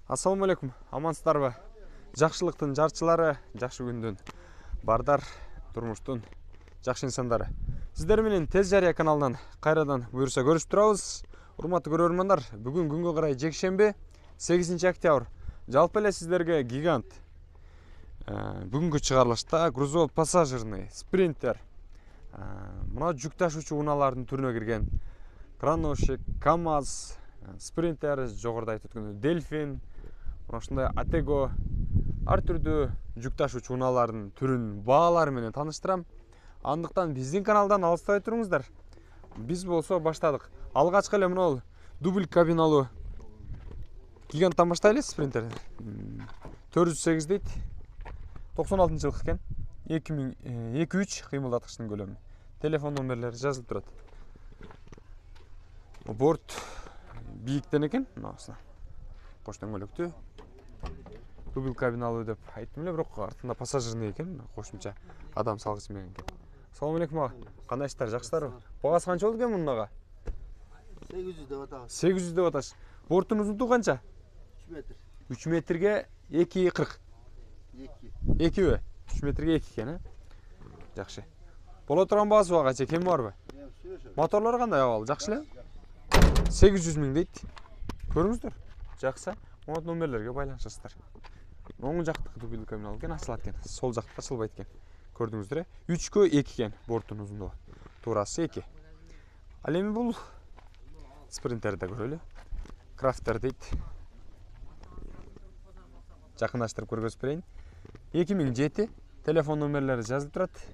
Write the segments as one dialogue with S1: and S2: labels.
S1: Ассаламу алейкум, амансыздарбы? Жакшылыктын жарчылары, жакшы күндүн бардар, турмуштун жакшы инсандары. Сиздер менен Тез Жарыя каналынан кайрадан буюрса көрүшүп турабыз. Урматтуу көрөрмандар, бүгүн күнгө карай жекшемби, 8 октябрь. Жалпы эле сиздерге гигант бүгүнкү чыгарылышта грузовой пассажирный спринтер мына жүк ташуучу унаалардын түрүнө кирген краношек, КамАЗ, спринтер, жогоруда айтып өткөндөй дельфин, мына ушундай атего ар түрдүү жүк ташуучу унаалардын түрүн, баалары менен тааныштырам. Андыктан биздин каналдан алыстабай туруңуздар. Биз болсо баштадык. Алгачкы эле мына дубль кабиналуу гиганттан баштайлы спринтер. 408 дейт. 96 жылкы экен. 2003 кыймылдаткычтын көлөмү. Телефон номерлери жазылып турат. Борт бийиктен экен, мынасы. Кош дөңгөлөктүү. Дубль кабиналуу деп айттым эле, бирок артында пассажирный экен, кошумча адам салгыч менен экен. Салам алейкум ага. Кандайсыздар, жакшысыздарбы? Багасы канча болду экен мунун ага?
S2: 800 деп атабыз.
S1: 800 деп атасыз. Борттун узундугу канча?
S2: 3 метр.
S1: 3 метрге 2,40. 2 3 метрге 2 экен, жакшы. Боло турган баасы бага же кем барбы? Моторлору кандай абал? Жакшы эле? 800 миң дейт. Көрүңүздөр. Жакса, монот номерлерге байланышасыздар. Оң жактыкы дубль кабинал экен, ачылат экен. Сол жакты ачылбайт экен. Көрдүңүздөр, 3кө 2 экен борттун узундугу. Туурасы 2. Ал эми бул спринтерди көрөлү. Крафтер дейт. Жакындаштырып көргөзүп берейин. 2007 телефон номерлери жазылып турат.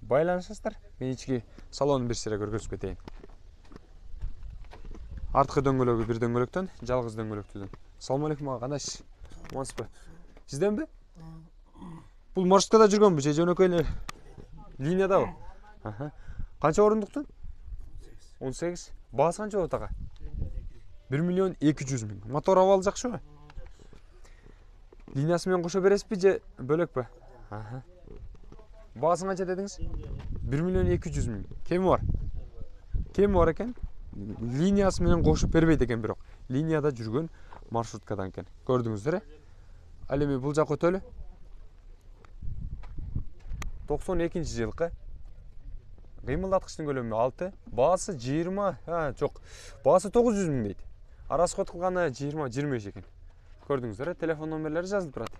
S1: Байланышасыздар. Мен ички салонун бир сире көргөзүп кетейин. Арткы дөңгөлөгү бир дөңгөлөктөн, жалгыз дөңгөлөктүүдөн. Салам алейкум ага, кандайсыз? Амансызбы? Сизденби? Бул маршруткада жүргөнбү же жөнөкөй эле линиядабы? Канча орундукту? 18. Баасы канча болот ага? 1 миллион 200 миң. Мотор абалы жакшыбы? Линиясы менен кошо бересизби же бөлөкпү? Баасы канча дедиңиз? 1 миллион 200 миң. Кеми бар? Кеми бар экен? Линиясы менен кошуп бербейт экен бирок. Линияда жүргөн маршруткадан экен. Көрдүңүздөр, Ал эми бул жак өтөлү. 92 жылкы. Кыймылдаткычтын көлөмү 6, баасы 20, жок. Баасы 900 миң дейт. Расход кылганы 20-25 экен. Көрдүңүздөр, телефон номерлери жазылып турат.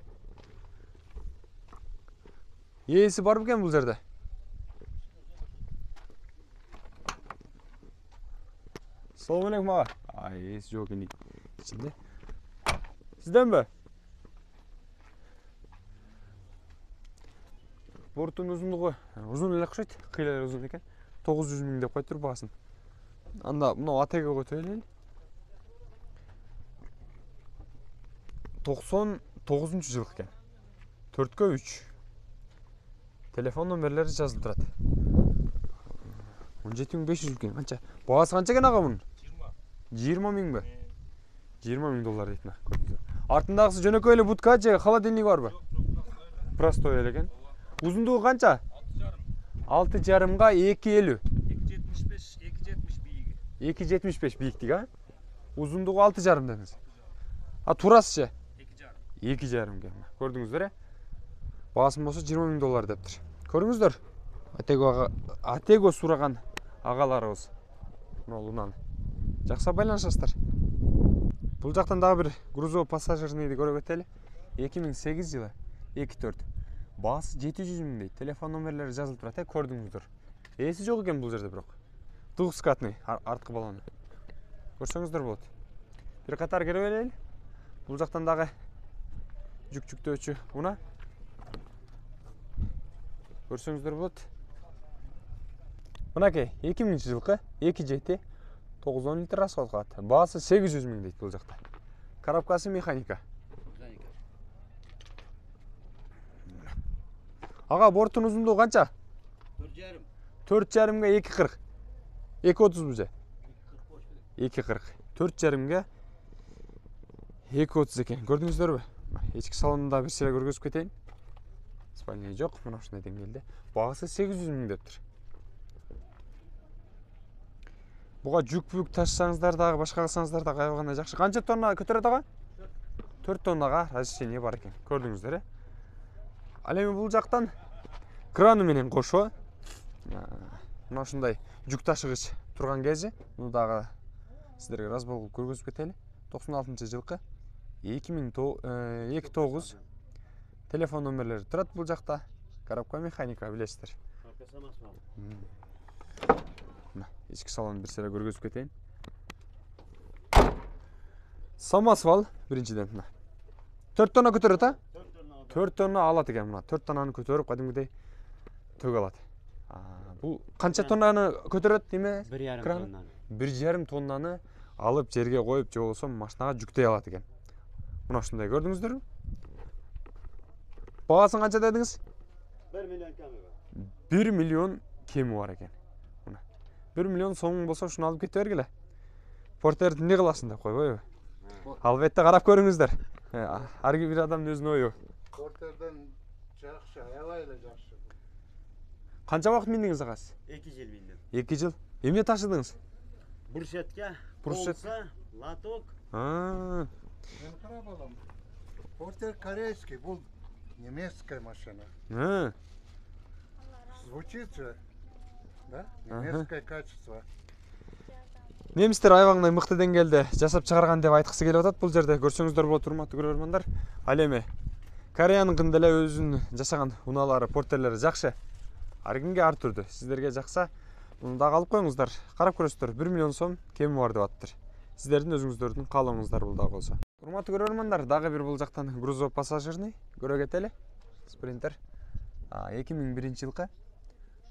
S1: Ээси бар бекен бул жерде? Салам алейкум ага. Ээси жок экен ичинде. Сизденби? Борттун узундугу узун эле окшойт, кыйла эле узун экен. 900 миң деп койтур баасын. Анда мына атегого өтөлү. 99 жылкы экен. 4кө 3. Телефон номерлери жазылып турат. 17500 экен. Канча? Баасы канча экен ага мунун? 20 миңби? 20 миң доллар дейт мына. Артындагысы жөнөкөй эле будка же холодильник барбы? Простой эле экен. Узундугу канча? 6,5га 2,50.
S2: 2,75 бийиги.
S1: 2,75 бийиктик, а? Узундугу 6,5 дедиңиз. Турасычы? 2,5 га. Көрдүңүздөр, Баасын болсо 20 миң доллар дептир. Көрүңүздөр. Атего сураган агаларыбыз. Мына унаны. Жакса байланышасыздар. Бул жактан дагы бир грузовой пассажирныйды көрүп өтөлү. 2008 жылы 2,4. Баасы 700 миң дейт. Телефон номерлери жазылып турат, көрдүңүздөр. Ээси жок экен бул жерде бирок. Двухскатный арткы баллону. Көрсөңүздөр болот. Бир катар кере берели. Бул жактан дагы жүк-жүктөөчү уна. Көрсөңүздөр болот. Мынакей 2000 жылкы 2,7 910 литр расход кылат. Баасы 800 миң дейт бул жакта. Коробкасы механика. Ага, борттун узундугу канча?
S2: 4,5.
S1: 4,5га 2,40. 2,30 бу же? 2,40. 4,5га 2,30 экен. Көрдүңүздөрбү? Ички салонунда бир сире көргөзүп кетейин. Спальня жок, мына ушундай деңгээлде. Баасы 800 миң дептир. Буга жүк-бүк ташсаңыздар дагы, башка кылсаңыздар дагы аябагандай жакшы. Канча тонна көтөрөт ага? 4 тоннага разрешение бар экен. Көрдүңүздөр, Ал эми бул жактан краны менен кошо мына ушундай жүк ташыгыч турган кези, муну дагы сиздерге разбол кылып көргөзүп кетели. 96-жылкы 2009 телефон номерлери турат бул жакта. Коробка механика билесиздер. Мына ички салонун бир сыйра көргөзүп кетейин. Самосвал биринчиден мына 4 тонна көтөрөт, 4 тонна алат экен мына. 4 тоннаны көтөрүп кадимгидей төг алат. Бул канча тоннаны көтөрөт деме?
S3: 1,5 тоннаны.
S1: 1,5 тоннаны алып жерге коюп, же болбосо машинага жүктөй алат экен. Мына ушундай көрдүңүздөрбү? Баасын канча дедиңиз?
S3: 1 миллион кеми бар.
S1: 1 миллион кеми бар экен. Мына 1 миллион сомуң болсо ушуну алып кете бергиле. Портерди эмне кыласың деп койбойбу? Албетте карап көрүңүздөр. Ар бир адамдын өзүнүн ою.
S2: Porterden жакшы, аябай эле жакшы.
S1: Канча убакыт миндиңиз агас?
S3: 2 жыл биндим.
S1: 2 жыл. Эмне ташыдыңыз?
S3: Брусчатка,
S1: Брусчат-
S3: полса, лоток.
S1: А,
S2: Мен карап алам. Портер корейский, бул немецкая машина. Звучит же, да? Немецкое качество.
S1: Немистер айваңдай мыкты деңгээлде жасап чыгарган деп айткысы келип атат. Бул жерде көрсөңүздөр болот, урматтуу көрөрмандар. Ал эми Кореянын деле өзүнүн жашаган унаалары, портерлери жакшы. Ар кимге ар түрдүү. Сиздерге жакса, муну дагы алып коюңуздар. Карап көрөсүздөр, 1 миллион сом кеми бар деп аттыр. Сиздердин өзүңүздөрдүн каалооңуздар бул дагы болсо. Урматтуу көрөрмандар, дагы бир бул жактан грузовик пассажирный көрө кетели. Спринтер 2001-жылкы.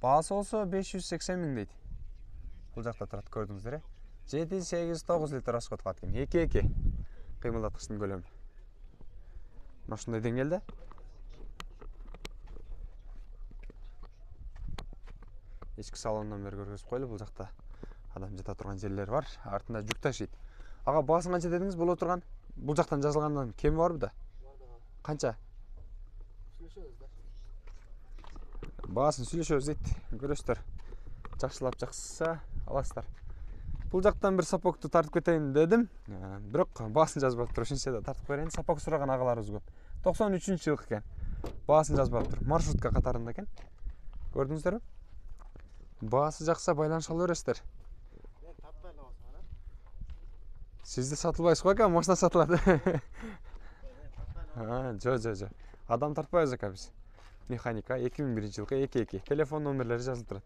S1: Баасы болсо 580 миң дейт. Бул жакта турат, көрдүңүздөр. 7-8-9 литр расход кылат экен. 2-2 кыймылдаткычтын көлөмү. Мына ушундай деңгээлде. Ички салонунан бери көргөзүп коелу. Бул жакта адам жата турган жерлери бар. Артында жүк ташыйт. Ага баасын канча дедиңиз боло турган? Бул жактан жазылгандан кеми барбы да? Канча? Баасын сүйлөшөбүз дейт. Көрөсүздөр. Жакшылап жакса аласыздар. Бул жактан бир сапокту тартып кетейин дедим. Бирок баасын жазбаптыр. Ошентсе да тартып берейин. Сапок сураган агаларыбыз көп. 93-жылкы экен. Баасын жазбаптыр. Маршрутка катарында экен. Көрдүңүздөрбү? Баасы жакса байланыша ала бересиздер. Сизде сатылбайсыз го экен, машина сатылат. Жо. Адам тартпайбыз экен биз. Механика 2001-жылкы 2-2. Телефон номерлери жазылып турат.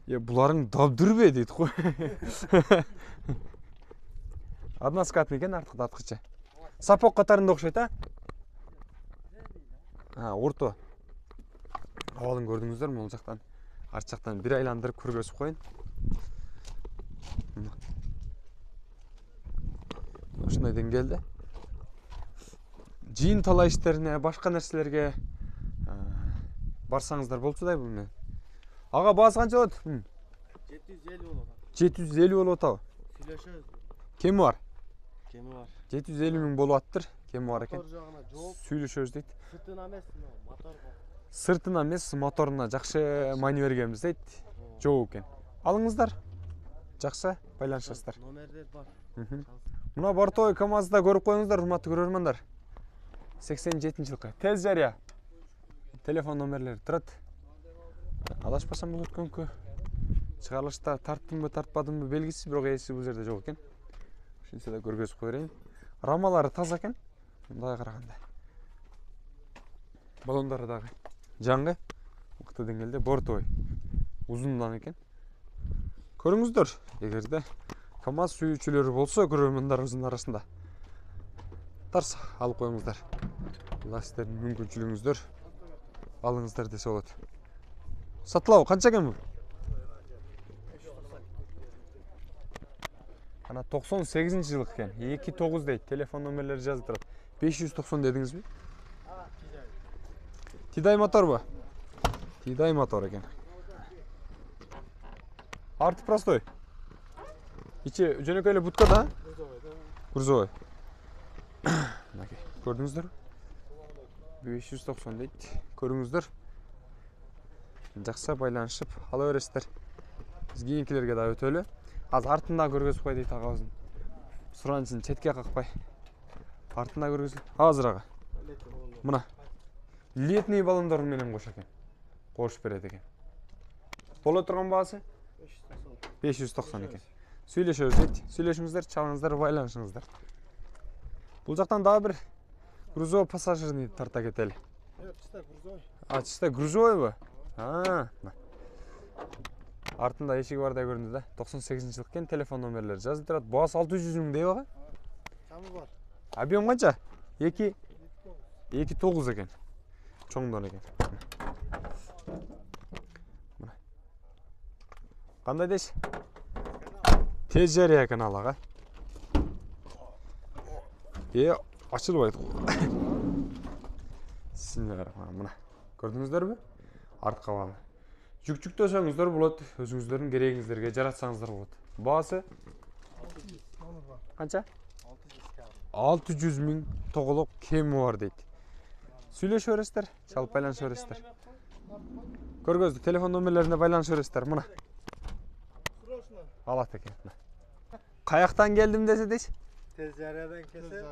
S1: Буларың дабдырбе дейт го. Односкатный экен, артыкчы. Сапок катарында окшойт, орто. Абалын көрдүңүздөр, бул жактан арт жактан бир айландырып көргөзүп коюн. Ушундай деңгээлде. Жыйын талай иштерине, башка нерселерге барсаңыздар болчудай бул менен. Ага баасы канча болот?
S3: 750 болот.
S1: 750 болуп атабы?
S3: Сүйлөшөбүз.
S1: Кеми бар?
S3: Кеми бар.
S1: 750 миң болуп аттыр. Кеми бар экен.
S3: Мотор жагына жооп,
S1: Сүйлөшөбүз дейт.
S3: сыртына эмес, моторго.
S1: Сыртына эмес, моторуна жакшы мани бергенбиз дейт. Жооп экен. Алыңыздар. Жакшы байланышасыздар.
S3: Номерлер бар.
S1: Мына бортой КамАЗда көрүп коюңуздар, урматтуу көрөрмандар. 87-жылкы. Тез жарыя. Телефон номерлери турат. Адашпасам бул өткөнкү чыгарылышта тарттымбы, тартпадымбы белгисиз, бирок ээси бул жерде жок экен. Ошентсе да көргөзүп коерейин. Рамалары таза экен. Мындай караганда. Балондору дагы жаңы. Мыкты деңгээлде бортой. Узундан экен. Көрүңүздөр, эгерде КамАЗ сүйүүчүлөрү болсо көрөрмандарыбыздын арасында тарса алып коюңуздар. Бул сиздердин мүмкүнчүлүгүңүздөр. Алыңыздар десе болот. Сатылабы канча экен бул? Ана 98-жылкы экен. 2-9 дейт. Телефон номерлери жазылып турат. 590 дедиңизби? Тидай моторбу? Тидай мотор экен. Арты простой. Ичи жөнөкөй эле будка да? Грузовой. Мынакей, көрдүңүздөр? 590 дейт. Көрүңүздөр. Жакшы байланышып ала бересиздер. Биз кийинкилерге да өтөлү. Азыр артында көргөзүп кой дейт агабыздын. Суранычын четке какпай. Артында көргөзүл. Азыр ага. Мына. Летний баллондар менен кош экен. Кош берет экен. Боло турган баасы 590 экен. Сүйлөшөбүз дейт. Сүйлөшүңүздөр, чалыңыздар, байланышыңыздар. Бул жактан дагы бир грузовой пассажирный тарта кетели. Чисто грузовойбу? Артында эшиги бардай көрүндү да. 98-жылык экен, телефон номерлери жазылып турат. Баасы 600 миң дей бага.
S2: Самы бар.
S1: Объем канча? 2.9 экен. Чоңдон экен. Мына. Кандай дейсиз? Тез жарыя канал ага. Ачылбайт. Мына. Көрдүңүздөрбү? Артка багы. Жүктөсөңүздөр болот, өзүңүздөрдүн керегиңиздерге жаратсаңыздар болот. Баасы канча? 600 миң тоголок кеми бар дейт. Сүйлөшө бересиздер, чалып байланышып бересиздер. Көргөздүк телефон номерлерине байланышып бересиздер. Мына. Алат экен. Каяктан келдим десе дейсиз?
S3: Tez Jarya'dan kese.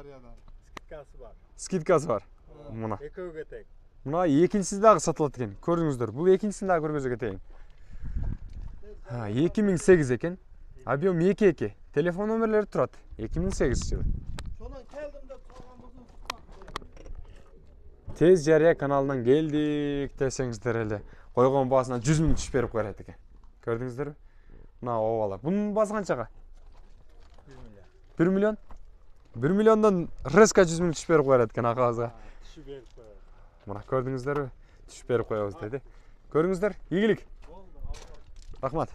S3: Skidkası var.
S1: Скидкасы бар. Мына.
S3: Ekövge tek.
S1: Мына экинчиси дагы сатылат экен. Көрдүңүздөр. Бул экинчисин дагы көргөзө кетейин. 2008 экен. Объем 2.2. Телефон номерлери турат. 2008 жылы.
S3: Şondan geldim de sorğanbızın
S1: Tez Жария каналынан келдик десеңиздер эле. Койгон баасына 100 миң түшүп берип коет экен. Көрдүңүздөрбү? Мына обалар. Бунун баасы канчага? 1 миллион. 1 миллиондон резко 100 миң түшүп берип коет экен акабызга.
S3: Düşü verip koyar.
S1: Мына көрдүңүздөрбү? Түшүп берип коебуз деди. Көрүңүздөр, ийгилик. Рахмат.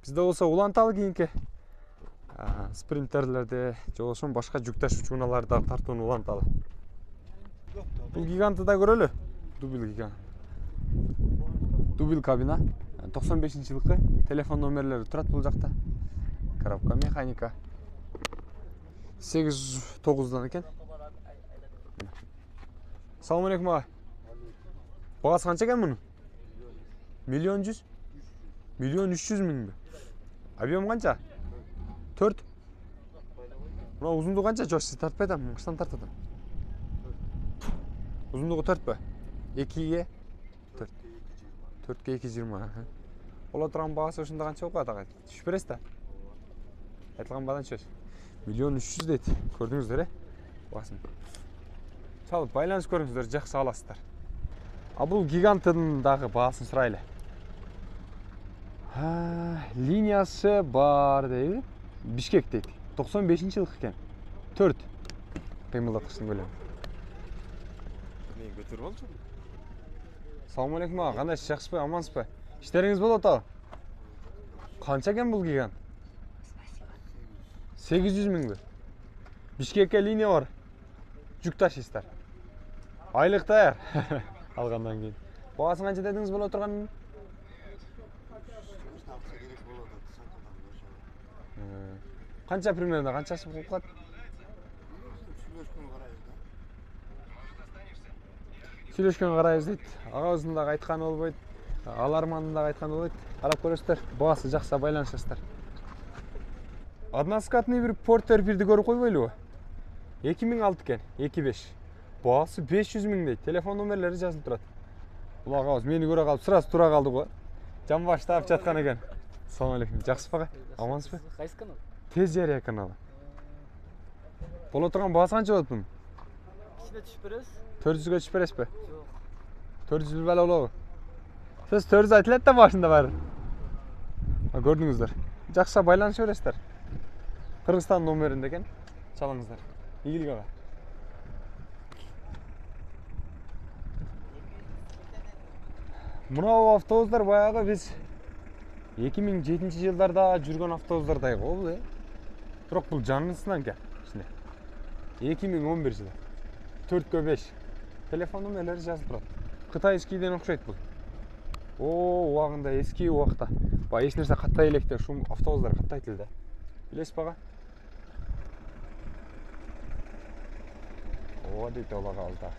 S1: Бизде болсо уланталы кийинки спринтерлерде же болбосо башка жүк ташуучу унааларда тартууну уланталы. Бул гигантты да көрөлү. Дубил гигант. Дубил кабина. 95-жылкы. Телефон номерлери турат бул жакта. Коробка механика. 809дан экен. Салам алейкум ага. Багасы канча экен мунун? Миллион 100? Миллион 300 миңби? Объем канча? 4? Мына узундугу канча? Жок, сиз тартпай атам, кыштан тартатам. Узундугу 4пү? 2ге 4. 4ге 220. Боло турган багасы ушунда канча болуп калат ага? Түшүп бересиз да? Айтылган баадан түшөсүз. Миллион 300 дейт. Көрдүңүздөр э? Басын. Чалып байланышып көрүңүздөр, жакшы аласыздар. А бул гиганттын дагы баасын сурайлы. Линиясы бар дейби? Бишкек дейт. 95-жылык экен. 4 кыймылдаткычтын көлөмү.
S3: Мен көтөрүп алчу.
S1: Салам алейкум ага, кандайсыз, жакшысызбы, амансызбы? Иштериңиз болот атабы? Канча экен бул гигант? 800 миңби? Бишкекке линия бар. Жүк ташыйсыздар. Айлык даяр. Алгандан кийин. Баасын канча дедиңиз боло турган? Канча примерно, канчасы болуп калат? Сүйлөшкөнгө карайбыз дейт. Агабыздын дагы айтканы болбойт. Алармандын дагы айтканы болбойт. Карап көрөсүздөр. Баасы жакса байланышасыздар. Односкатный бир Porter 1ди көрүп койбойлубу? 2006 экен, 2.5. Баасы 500 миң дейт. Телефон номерлери жазылып турат. Бул агабыз мени көрө калып, сразу тура калды го. Жан баштап жаткан экен. Салам алейкум. Жакшысызбы? Амансызбы?
S3: Кайсы канал?
S1: Tez Жария каналы. Боло турган баасы канча болот бунун?
S3: Кичине түшүп бересиз?
S1: 400га түшүп бересизби?
S3: Жок.
S1: 400 беле болобу? Сиз 400 айтылат да башында баары. Көрдүңүздөр. Жакшы байланышып бересиздер. Кыргызстан номеринде экен. Чалыңыздар. Ийгилик ага. Мына автобустар баягы биз 2007-жылдарда жүргөн автобустардай го бул, Бирок бул жаңысынан экен, ичинде. 2011 жылы. 4/5. Телефон номерлери жазылып турат. Кытайскийден окшойт бул. Убагында эски убакта. Бая эч нерсе каттай электе, ушул автобустар каттайт эле да. Билесиз бага? Дейт олага алда.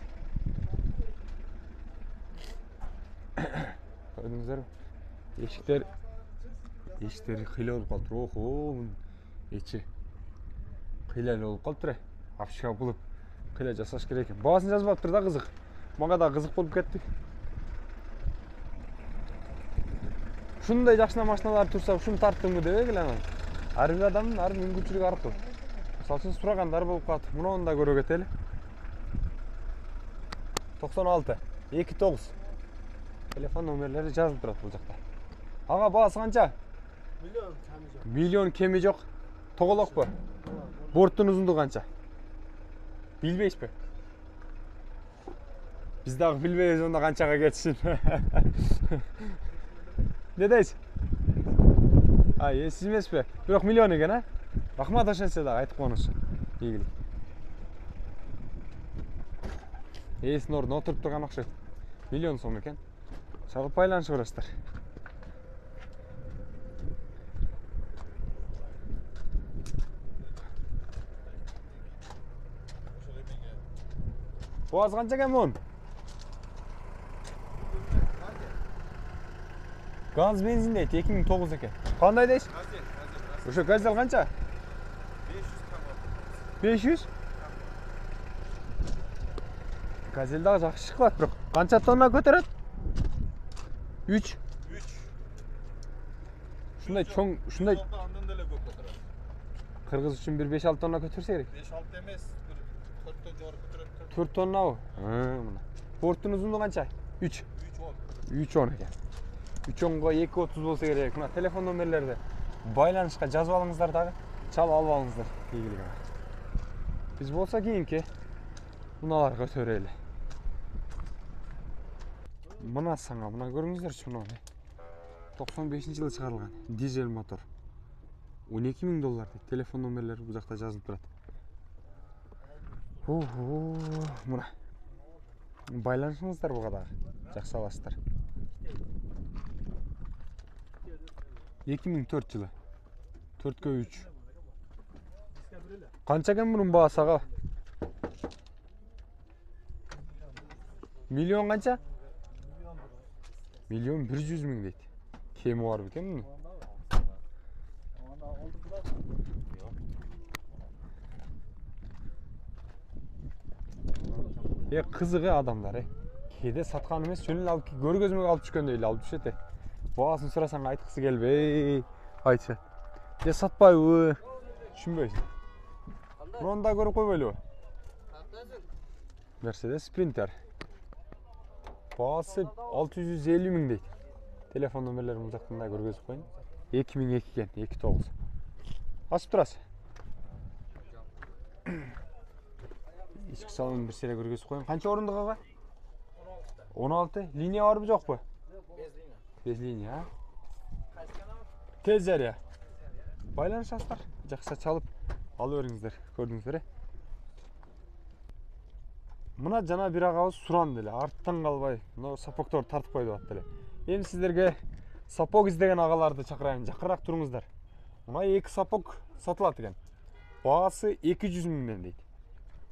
S1: Көрдүңүздөрбү? Эшиктери кыйла болуп калыптыр. Ичи кыйла болуп калыптыр. Апшыга булуп Kıyla жасаш керек екен. Бағасын жазбаптыр да, қызық. Мага да қызық болып кетті. Шундай жакшына машиналар турса, ушуну тарттыңбы дебегиле анан. Ар бир адамдын ар мүмкүнчүлүгү ар тур. Мисалы үчүн сурагандар болуп калат. Муну да көрө кетели. 96 29. Telefon номерлери жазылып турат бул жакта. Ага, баасы канча?
S3: Milyon kemi yok.
S1: Миллион кеми жок. Тоголокпу? Борттун узундугу канча? Билбейсизби? Биз дагы билбейбиз онда канчага кетишин. Не дейсиз? Сиз эмеспи? Бирок миллион экен, а? Рахмат ошентсе дагы айтып коюңуз. Ийгилик. Эсин ордуна отуруп турган окшойт. Миллион сом экен. Чалып байланышып көрөсүздөр. Boğaz kança ekan bunun? Gaz benzin deydi, 2009 ekan. Qanday deysiz? O'sha gazel qancha? 500? Gazel dagı yaxshi chiqyapti, biroq qancha tonna ko'taradi? 3. Shunday cho'ng, shunday
S3: Andan dele ko'p ko'taradi.
S1: Qirg'iz uchun bir 5-6 tonna ko'tarsa kerak.
S3: 5-6 emas, bir 4 ton jori ko'taradi.
S1: 4 tonna u. Mana. Borttun uzunluğu qancha? 3. 3.10 ekan. 3.10ga 2.30 bo'lsa kerak. Mana telefon nomerlerinde baylanışqa жазып алыңыздар дагы, чалып алып алыңыздар. Ийгилик. Биз болсо кийинки муналарга көтөрөлү. Мына саңа, мына көрүңүздөрчү мына. 95-жылы чыгарылган дизель мотор. $12.000 дейт. Телефон номерлери бул жакта жазылып турат. Мына. Байланышыңыздар буга дагы. Жакшы аласыздар. 2004 жылы. 4-кө 3. Канча экен мунун баасы ага? Миллион канча? Миллион 100 миң дейт. Кеми бар бекен мунун? Кызык адамдар, Кээде саткан эмес, жөн эле алып көргөзмөгө алып түшкөндөй эле алып түшөт. Баасын сурасаң айткысы келбей айтышат. Же сатпайбы? Түшүнбөйсүң. Муну да көрүп койбойлубу? Mercedes Sprinter. Baası 650 миң дейт. Telefon номерлерин бул жактан да көргөзүп коюн. 2002 экен, 29. Ачып турасыз. Ички салонун бир сере көргөзүп коюн. Канча орундук ага? 16. Линия барбы жокпу? Без линия. Тез жария. Байланышасыздар. Жакшы чалып алып бериңиздер. Көрдүңүздөр, Мына жана бир агабыз суранды эле, арттан калбай, мына сапоктор тартып койду ат эле. Эми сиздерге сапог издеген агаларды чакырайын, жакырак туруңуздар. Мына 2 сапог сатылат экен. Баасы 200 миңден дейт.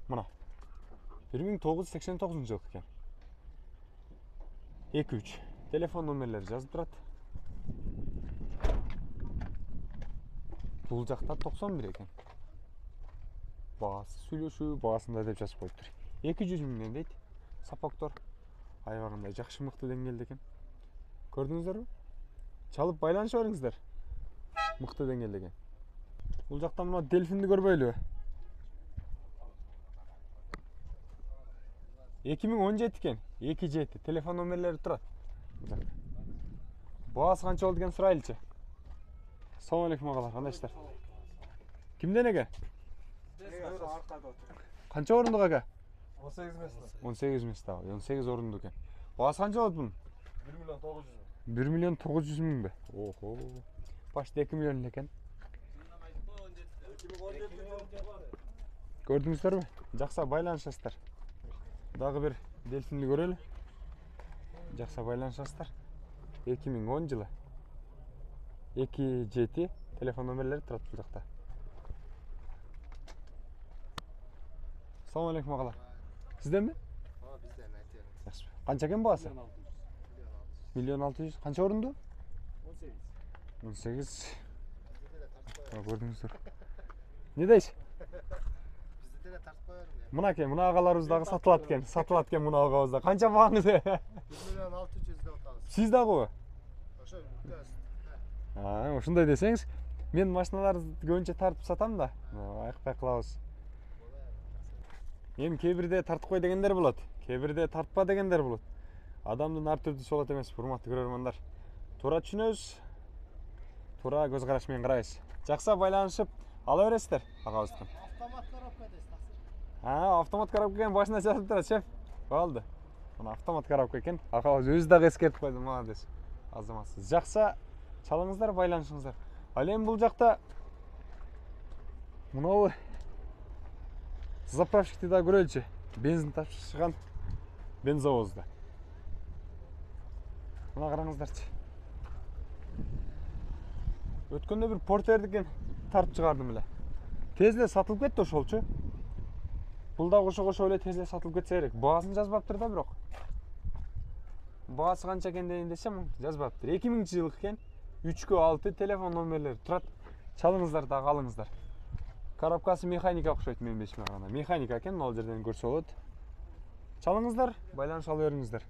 S1: Мына 1989 жыл экен. 2-3. Телефон номерлери жазып турат. Бул жакта 91 экен. Баасы сүйлөшүү баасында деп жазып коюптур. 200 миңден дейт. Сапоктор аябагандай жакшы мыкты деңгээлде экен. Көрдүңүздөрбү? Чалып байланышып бериңиздер. Мыкты деңгээлде экен. Бул жакта мына дельфинди көрбөйлүбү? 2017 экен. 27. Телефон номерлери турат. Баасы канча болду экен сурайлычы? Assalamu alaykum агалар, кандайсыздар? Кимден экен? Канча орундук ага?
S3: 18 месте.
S1: 18 месте, 18 орундук экен. Баасы канча болот бунун? 1 миллион 900 миңби? Охо. Почти 2 миллион экен. Көрдүңүздөрбү? Жакшы байланышасыздар. Дагы бир дельфинди көрөлү. Жакшы байланышасыздар. 2010 жылы. 27 телефон номерлери турат бул жакта. Assalamu alaykum агалар. Сизденби?
S2: Бизден айтайын.
S1: Жакшы. Канча экен баасы? 1.600.000. Канча орунду? 18. Көрдүңүздөр. Не дейсиз?
S2: Portere tartып koyarım ya.
S1: Мынакей, мына агаларыбыз дагы сатылат экен мына агабызда. Канча багыңыз?
S2: 1 milyon 600 de otağız.
S1: Сиз дагыбы?
S2: Oşa gaz.
S1: Ушундай десеңиз, мен машиналарды көбүнчө тартып сатам да. Айкпай кылабыз. Эми кээ бирде тартып кой дегендер болот, кээ бирде тартпа дегендер болот. Адамдын ар түрдүүсү болот эмеспи, урматтуу көрөрмандар. Туура түшүнөбүз. Туура көз караш менен карайбыз. Жакса байланышып ала бересиздер агабыздан.
S2: Автомат коробka дейсиz.
S1: Автомат коробка экен, башына жазып турат, шеф. Болду. Мына автомат коробка экен. Агабыз өзү дагы эскертип койду, молодец. Азаматсыз. Жакса чалыңыздар, байланышыңыздар. Ал эми бул жакта мынау заправщикти да көрөлүчү. Бензин тапшырышкан бензовозду. Мына караңыздарчы. Өткөндө бир портердикен тартып чыгардым эле. Тез эле сатылып кетти ошолчу. Бул да кошо эле тез эле сатылып кетсе керек. Баасын жазбаптыр да бирок. Баасы канча экен дейин десем, жазбаптыр. 2000-жылык экен. 3-6 телефон номерлери турат. Чалыңыздар дагы алыңыздар. Коробкасы механика окшойт менин бешиме караганда. Механика экен, ал жерден көрсө болот. Чалыңыздар, байланыш алып бериңиздер.